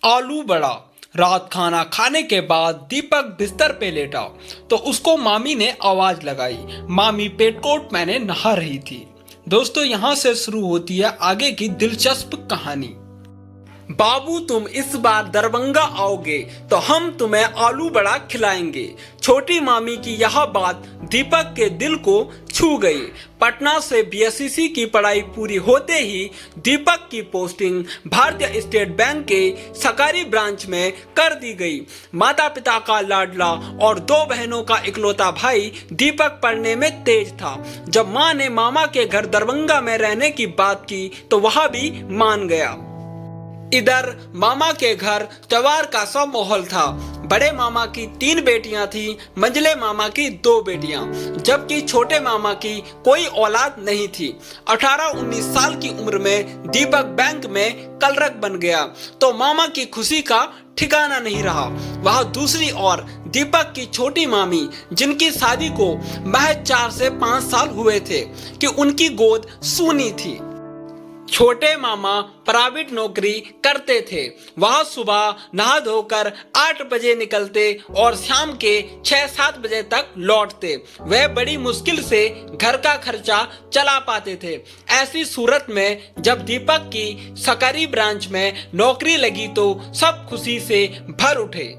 आलू बड़ा। रात खाना खाने के बाद दीपक बिस्तर पे लेटा तो उसको मामी ने आवाज लगाई। मामी पेटकोट पहने नहा रही थी। दोस्तों, यहाँ से शुरू होती है आगे की दिलचस्प कहानी। बाबू, तुम इस बार दरभंगा आओगे तो हम तुम्हें आलू बड़ा खिलाएंगे। छोटी मामी की यह बात दीपक के दिल को छू गई। पटना से बीएससी की पढ़ाई पूरी होते ही दीपक की पोस्टिंग भारतीय स्टेट बैंक के सरकारी ब्रांच में कर दी गई। माता पिता का लाडला और 2 बहनों का इकलौता भाई दीपक पढ़ने में तेज था। जब माँ ने मामा के घर दरभंगा में रहने की बात की तो वह भी मान गया। इधर मामा के घर त्योहार का सा माहौल था। बड़े मामा की 3 बेटियां थी, मंझले मामा की 2 बेटियां, जबकि छोटे मामा की कोई औलाद नहीं थी। 18-19 साल की उम्र में दीपक बैंक में क्लर्क बन गया तो मामा की खुशी का ठिकाना नहीं रहा। वह दूसरी ओर दीपक की छोटी मामी, जिनकी शादी को महज 4 से 5 साल हुए थे, कि उनकी गोद सूनी थी। छोटे मामा प्राइवेट नौकरी करते थे। वह सुबह नहा धोकर 8 बजे निकलते और शाम के 6-7 बजे तक लौटते। वह बड़ी मुश्किल से घर का खर्चा चला पाते थे। ऐसी सूरत में जब दीपक की सरकारी ब्रांच में नौकरी लगी तो सब खुशी से भर उठे।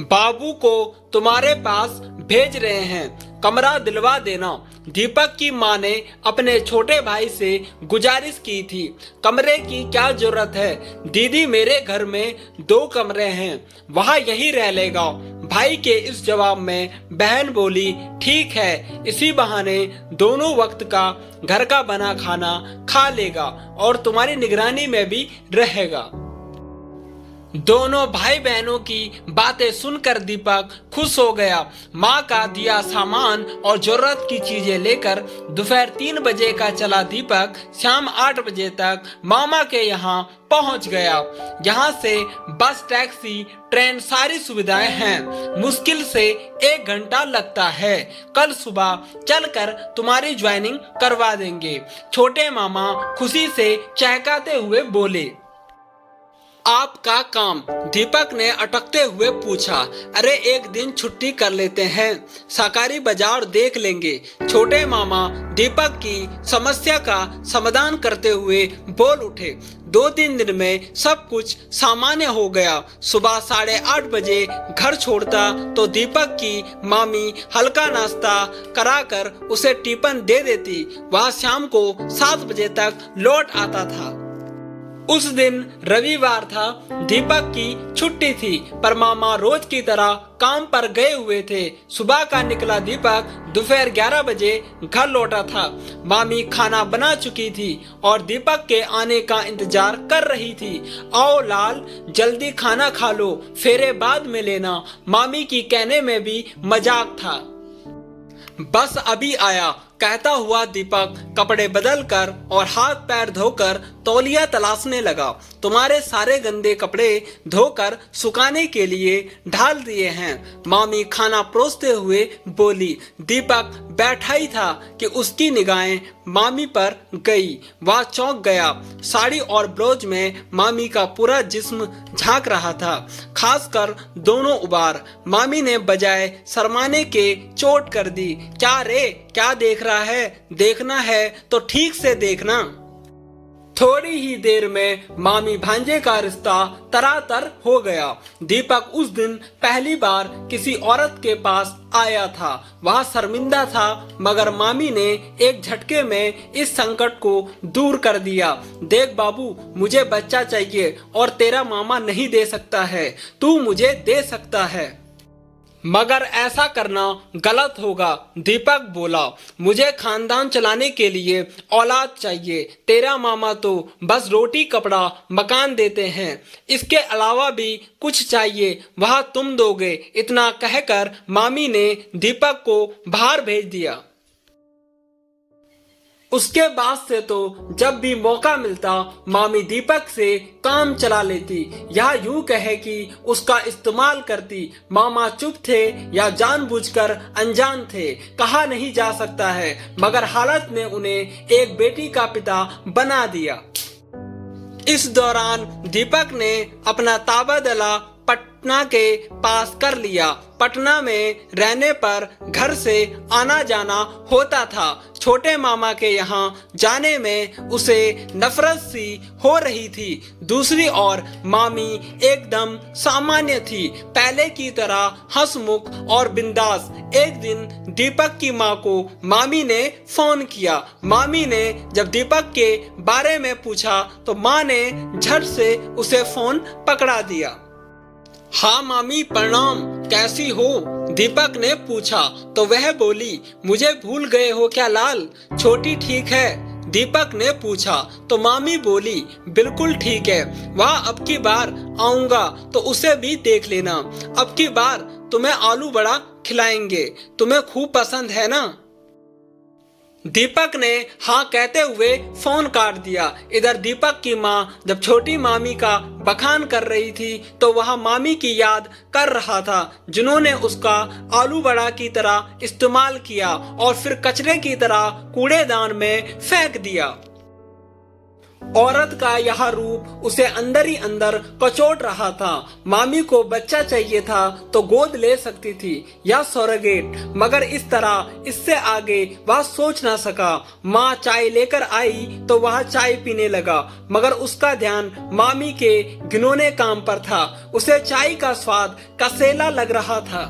बाबू को तुम्हारे पास भेज रहे हैं, कमरा दिलवा देना। दीपक की मां ने अपने छोटे भाई से गुजारिश की थी। कमरे की क्या जरूरत है दीदी, मेरे घर में 2 कमरे हैं, वहां यही रह लेगा। भाई के इस जवाब में बहन बोली, ठीक है, इसी बहाने दोनों वक्त का घर का बना खाना खा लेगा और तुम्हारी निगरानी में भी रहेगा। दोनों भाई बहनों की बातें सुनकर दीपक खुश हो गया। माँ का दिया सामान और जरूरत की चीजें लेकर दोपहर 3 बजे का चला दीपक शाम 8 बजे तक मामा के यहाँ पहुँच गया। यहाँ से बस, टैक्सी, ट्रेन, सारी सुविधाएं हैं। मुश्किल से 1 घंटा लगता है। कल सुबह चलकर तुम्हारी ज्वाइनिंग करवा देंगे। छोटे मामा खुशी से चहकाते हुए बोले। आपका काम? दीपक ने अटकते हुए पूछा। अरे, एक दिन छुट्टी कर लेते हैं, सरकारी बाजार देख लेंगे। छोटे मामा दीपक की समस्या का समाधान करते हुए बोल उठे। 2-3 दिन में सब कुछ सामान्य हो गया। सुबह 8:30 बजे घर छोड़ता तो दीपक की मामी हल्का नाश्ता कराकर उसे टिफिन दे देती। वह शाम को 7 बजे तक लौट आता था। उस दिन रविवार था। दीपक की छुट्टी थी, पर मामा रोज की तरह काम पर गए हुए थे। सुबह का निकला दीपक दोपहर 11 बजे घर लौटा था। मामी खाना बना चुकी थी और दीपक के आने का इंतजार कर रही थी। आओ लाल, जल्दी खाना खा लो, फेरे बाद में लेना। मामी की कहने में भी मजाक था। बस अभी आया, कहता हुआ दीपक कपड़े बदलकर और हाथ पैर धोकर तौलिया तलाशने लगा। तुम्हारे सारे गंदे कपड़े धोकर सुखाने के लिए ढाल दिए हैं, मामी खाना परोसते हुए बोली। दीपक बैठा ही था कि उसकी निगाहें मामी पर गई। वह चौंक गया। साड़ी और ब्लाउज में मामी का पूरा जिस्म झांक रहा था, खासकर दोनों उबार। मामी ने बजाय शर्माने के चोट कर दी। क्या रे, क्या देख रहा है? देखना है तो ठीक से देखना। थोड़ी ही देर में मामी भांजे का रिश्ता तरातर हो गया। दीपक उस दिन पहली बार किसी औरत के पास आया था। वह शर्मिंदा था, मगर मामी ने एक झटके में इस संकट को दूर कर दिया। देख बाबू, मुझे बच्चा चाहिए और तेरा मामा नहीं दे सकता है, तू मुझे दे सकता है। मगर ऐसा करना गलत होगा, दीपक बोला। मुझे खानदान चलाने के लिए औलाद चाहिए। तेरा मामा तो बस रोटी कपड़ा मकान देते हैं, इसके अलावा भी कुछ चाहिए, वह तुम दोगे। इतना कहकर मामी ने दीपक को बाहर भेज दिया। उसके बाद से तो जब भी मौका मिलता मामी दीपक से काम चला लेती, या यूं कहे कि उसका इस्तेमाल करती। मामा चुप थे या जानबूझकर अनजान थे, कहा नहीं जा सकता है, मगर हालत ने उन्हें एक बेटी का पिता बना दिया। इस दौरान दीपक ने अपना तबादला पटना के पास कर लिया। पटना में रहने पर घर से आना जाना होता था। छोटे मामा के यहाँ जाने में उसे नफरत सी हो रही थी। दूसरी ओर मामी एकदम सामान्य थी, पहले की तरह हंसमुख और बिंदास। एक दिन दीपक की माँ को मामी ने फोन किया। मामी ने जब दीपक के बारे में पूछा तो माँ ने झट से उसे फोन पकड़ा दिया। हाँ मामी प्रणाम, कैसी हो? दीपक ने पूछा तो वह बोली, मुझे भूल गए हो क्या लाल? छोटी ठीक है? दीपक ने पूछा तो मामी बोली, बिल्कुल ठीक है। वह अब की बार आऊंगा तो उसे भी देख लेना। अब की बार तुम्हें आलू बड़ा खिलाएंगे, तुम्हें खूब पसंद है ना? दीपक ने हाँ कहते हुए फोन काट दिया। इधर दीपक की माँ जब छोटी मामी का बखान कर रही थी तो वह मामी की याद कर रहा था, जिन्होंने उसका आलू बड़ा की तरह इस्तेमाल किया और फिर कचरे की तरह कूड़ेदान में फेंक दिया। औरत का यह रूप उसे अंदर ही अंदर कचोट रहा था। मामी को बच्चा चाहिए था तो गोद ले सकती थी या सौरोगेट, मगर इस तरह इससे आगे वह सोच ना सका। माँ चाय लेकर आई तो वह चाय पीने लगा, मगर उसका ध्यान मामी के घिनौने काम पर था। उसे चाय का स्वाद कसेला लग रहा था।